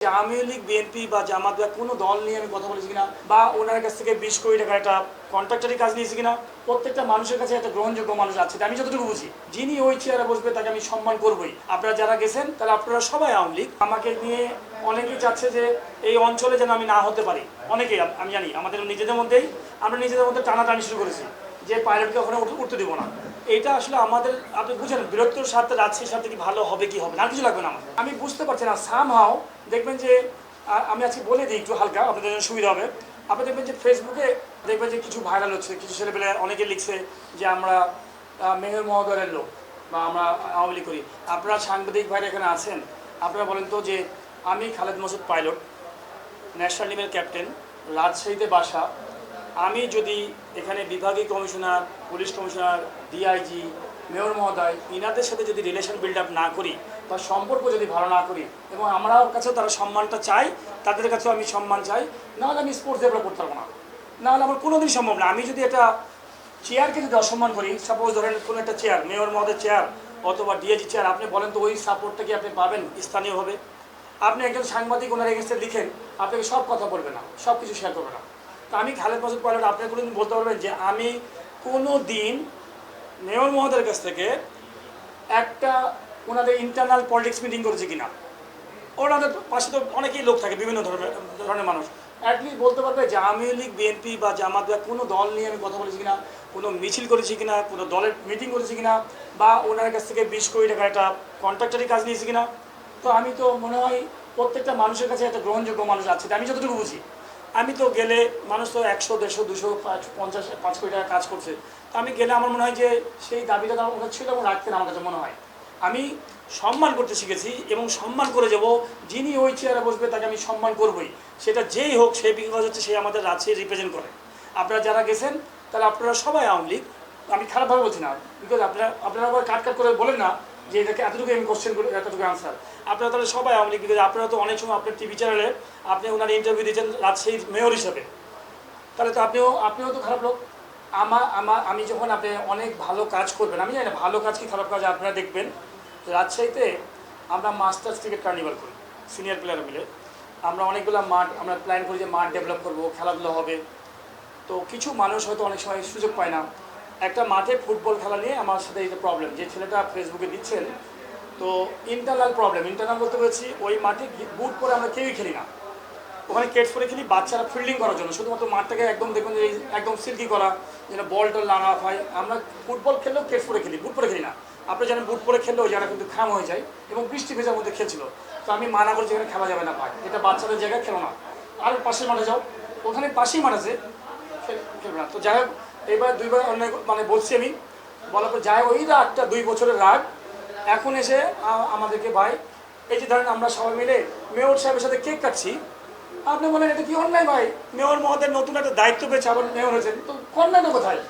Awami League BNP বা জামাত বা কোনো দল নিয়ে আমি কথা বলেছি কিনা বা ওনার কাছ থেকে 20 কোটি টাকা একটা কন্ট্রাক্টরি কাজ নিয়েছি কিনা প্রত্যেকটা মানুষের কাছে একটা গ্রহণযোগ্য মানুষ আছে আমি যতটুকু বুঝি যিনি ওই চেয়ারে বসবে তাকে আমি সম্মান করবই। আপনারা যারা গেছেন তারা আপনারা সবাই আওয়ামী লীগ। আমাকে নিয়ে অনেকেই চাচ্ছে যে এই অঞ্চলে যেন আমি না হতে পারি। অনেকেই আমি জানি আমাদের নিজেদের মধ্যেই আমরা নিজেদের মধ্যে টানাটানি শুরু করেছি যে পাইলটকে ওখানে উঠতে দিব না। এটা আসলে আমাদের আপনি বুঝেন বৃহত্তর স্বার্থে রাজশাহীর সাথে কি ভালো হবে কি হবে না কিছু লাগবে না আমার। আমি বুঝতে পারছি না সামহাও দেখবেন যে আমি আজকে বলে দিই একটু হালকা আপনাদের জন্য সুবিধা হবে। আপনি দেখবেন যে ফেসবুকে দেখবেন যে কিছু ভাইরাল হচ্ছে, কিছু ছেলেপেলে অনেকে লিখছে যে আমরা মেয়র মহোদয়ের লোক বা আমরা আওয়ামী লীগ করি। আপনারা সাংবাদিক ভাইরা এখানে আছেন, আপনারা বলেন তো যে আমি খালেদ মাসুদ পাইলট, ন্যাশনাল টিমের ক্যাপ্টেন, রাজশাহীতে বাসা। আমি যদি এখানে বিভাগীয় commissioner, police commissioner, DIG, mayor মহোদয় ইনাদের সাথে যদি রিলেশন বিল্ড আপ না করি বা সম্পর্ক যদি ভালো না করি এবং আমার কাছেও তারা সম্মানটা চাই, তাদের কাছেও আমি সম্মান চাই, নাহলে আমি স্পোর্টস ডেভেলপ করতে পারবো না, নাহলে আমার কোনোদিন সম্ভব না। আমি যদি একটা চেয়ারকে যদি অসম্মান করি, সাপোজ ধরেন কোনো একটা চেয়ার, মেয়র মহোদয়ের চেয়ার অথবা ডিআইজি চেয়ার, আপনি বলেন তো ওই সাপোর্টটা কি আপনি পাবেন স্থানীয়ভাবে? আপনি একজন সাংবাদিক ওনার এগেন্সটে লিখেন, আপনাকে সব কথা বলবে না, সব কিছু শেয়ার করবে না। তো আমি খালেদ মাসুদ পাইলট আপনি কোনোদিন বলতে পারবেন যে আমি কোনো দিন মেয়র মহোদয়ের কাছ থেকে একটা ওনাদের ইন্টারনাল পলিটিক্স মিটিং করেছি কিনা? ওনাদের পাশে তো অনেকেই লোক থাকে, বিভিন্ন ধরনের মানুষ, অ্যাটলিস্ট বলতে পারবে যে আওয়ামী লীগ বিএনপি বা জামাত বা কোনো দল নিয়ে আমি কথা বলেছি কিনা, কোনো মিছিল করেছি কিনা, কোনো দলের মিটিং করেছি কিনা বা ওনার কাছ থেকে 20 কোটি টাকা একটা কন্ট্রাক্টরি কাজ নিয়েছি কিনা। তো আমি তো মনে হয় প্রত্যেকটা মানুষের কাছে একটা গ্রহণযোগ্য মানুষ আছে আমি যতটুকু বুঝি। আমি তো গেলে মানুষ তো 100, 150, 200, 50, 5 কোটি টাকা কাজ করছে। তো আমি গেলে আমার মনে হয় যে সেই দাবিটা ওনার ছিল এবং রাখতেন, আমার কাছে মনে হয়। আমি সম্মান করতে শিখেছি এবং সম্মান করে যাব, যিনি ওই চেয়ারে বসবে তাকে আমি সম্মান করবই, সেটা যেই হোক। সেই বিকজ হচ্ছে সে আমাদের রাজশাহী রিপ্রেজেন্ট করে। আপনারা যারা গেছেন তাহলে আপনারা সবাই আওয়ামী লীগ। আমি খারাপভাবে বলছি না, বিকজ আপনারা আবার কাট করে বলেন না যে এটাকে এতটুকু আমি কোশ্চেন করি, এতটুকু আনসার। আপনারা তাহলে সবাই আওয়ামী লীগ, বিকজ আপনারা তো অনেক সময় আপনার টিভি চ্যানেলে আপনি ওনার ইন্টারভিউ দিয়েছেন রাজশাহীর মেয়র হিসাবে, তাহলে তো আপনিও তো খারাপ লোক। আমি যখন আপনি অনেক ভালো কাজ করবেন, আমি জানি না ভালো কাজ কি খারাপ কাজ, আপনারা দেখবেন রাজশাহীতে আমরা মাস্টার্স ক্রিকেট কার্নিভাল করি সিনিয়র প্লেয়ার মিলে। আমরা অনেকগুলো মাঠ আমরা প্ল্যান করি যে মাঠ ডেভেলপ করবো, খেলাধুলো হবে। তো কিছু মানুষ হয়তো অনেক সময় সুযোগ পায় না। একটা মাঠে ফুটবল খেলা নিয়ে আমার সাথে এই প্রবলেম, যে ছেলেটা ফেসবুকে দিচ্ছেন, তো ইন্টারনাল বলতে পেরেছি, ওই মাঠে বুট পরে আমরা কেউই খেলি না, ওখানে কেটস পরে খেলি বাচ্চারা ফিল্ডিং করার জন্য, শুধুমাত্র মাঠটাকে একদম দেখবেন যে একদম সিল্কি করা, যেন বল টল না হয়। আমরা ফুটবল খেললেও কেটস পরে খেলি, বুট পরে খেলি না। আপনি জানেন বুট পরে খেললেও যারা কিন্তু খাম হয়ে যায় এবং বৃষ্টি ভেজার মধ্যে খেলছিল। তো আমি মানা করছি এখানে খেলা যাবে না, ভাই এটা বাচ্চাদের জায়গায় খেলো না, আর পাশের মাঠে যাও, ওখানে পাশেই মাঠ আছে, খেলবে না। তো যাই হোক, এইবার দুইবার অনেক বলছি আমি, বলার পর যাই ওই রাগটা 2 বছরের রাগ এখন এসে আমাদেরকে ভাই, এই যে ধরেন আমরা সবাই মিলে মেয়র সাহেবের সাথে কেক কাটছি, আপনি বলেন এটা কি অন্যায়? ভাই মেয়র মহোদয়ের নতুন একটা দায়িত্ব পেয়েছে, আবার মেয়র হয়েছেন, তো অন্যায়টা কোথায়?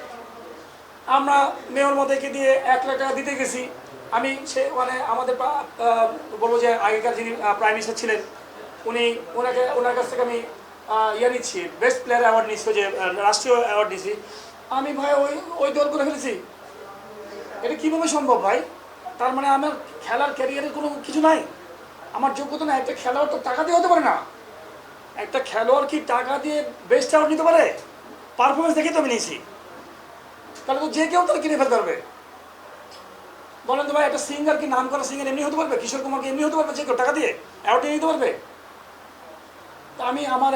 আমরা মেয়র মহোদয়কে দিয়ে 1 লাখ টাকা দিতে গেছি। আমি সে আমাদের বলবো যে আগেকার যিনি প্রাইম মিনিস্টার ছিলেন ওনার কাছ থেকে আমি নিচ্ছি, বেস্ট প্লেয়ার অ্যাওয়ার্ড নিচ্ছি, যে রাষ্ট্রীয় অ্যাওয়ার্ড নিচ্ছি। আমি ভাই ওই দল করে ফেলেছি, এটা কীভাবে সম্ভব ভাই? তার মানে আমার খেলার ক্যারিয়ারের কোনো কিছু নাই, আমার যোগ্যতা না। একটা খেলোয়াড় তো টাকা দিয়ে হতে পারে না, একটা খেলোয়াড় কি টাকা দিয়ে বেস্ট অ্যাওয়ার্ড নিতে পারে? পারফরমেন্স দেখে তো আমি নিয়েছি, তাহলে তো যে কেউ তো কিনে ফেলতে পারবে। বলেন তো ভাই, একটা সিঙ্গার কি নাম করা সিঙ্গার এমনি হতে পারবে? কিশোর কুমারকে এমনি হতে পারবে যে কেউ টাকা দিয়ে অ্যাওয়ার্ড নিয়ে নিতে পারবে? তো আমি আমার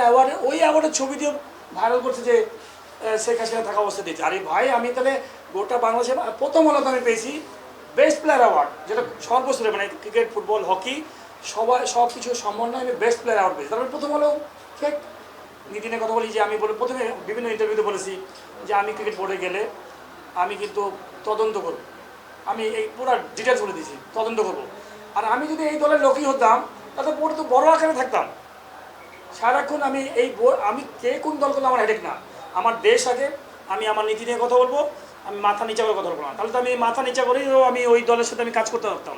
ওই অ্যাওয়ার্ডের ছবি দিয়ে ভাইরাল করছে যে শেখ হাসিনা থাকা অবস্থা দিয়েছে। আরে ভাই, আমি তাহলে গোটা বাংলাদেশে প্রথম আলোতে আমি পেয়েছি বেস্ট প্লেয়ার অ্যাওয়ার্ড, যেটা সর্বস্তরে মানে ক্রিকেট, ফুটবল, হকি সব কিছু সমন্বয়ে আমি বেস্ট প্লেয়ার অ্যাওয়ার্ড পেয়েছি। তারপরে প্রথম আলো ঠিক নীতিনের কথা বলি যে আমি প্রথমে বিভিন্ন ইন্টারভিউতে বলেছি যে আমি ক্রিকেট বোর্ডে গেলে আমি কিন্তু তদন্ত করব, আমি এই পুরো ডিটেলস বলে দিয়েছি, তদন্ত করব। আর আমি যদি এই দলের লোকই হতাম তাহলে বোর্ডে তো বড় আকারে থাকতাম সারাক্ষণ। আমি কে কোন দল করলে আমার হেডেক না, আমার দেশ আগে, আমি আমার নীতি নিয়ে কথা বলবো, আমি মাথা নিচা করে কথা বলবো না, তাহলে তো আমি মাথা নিচা করেই আমি ওই দলের সাথে আমি কাজ করতে পারতাম।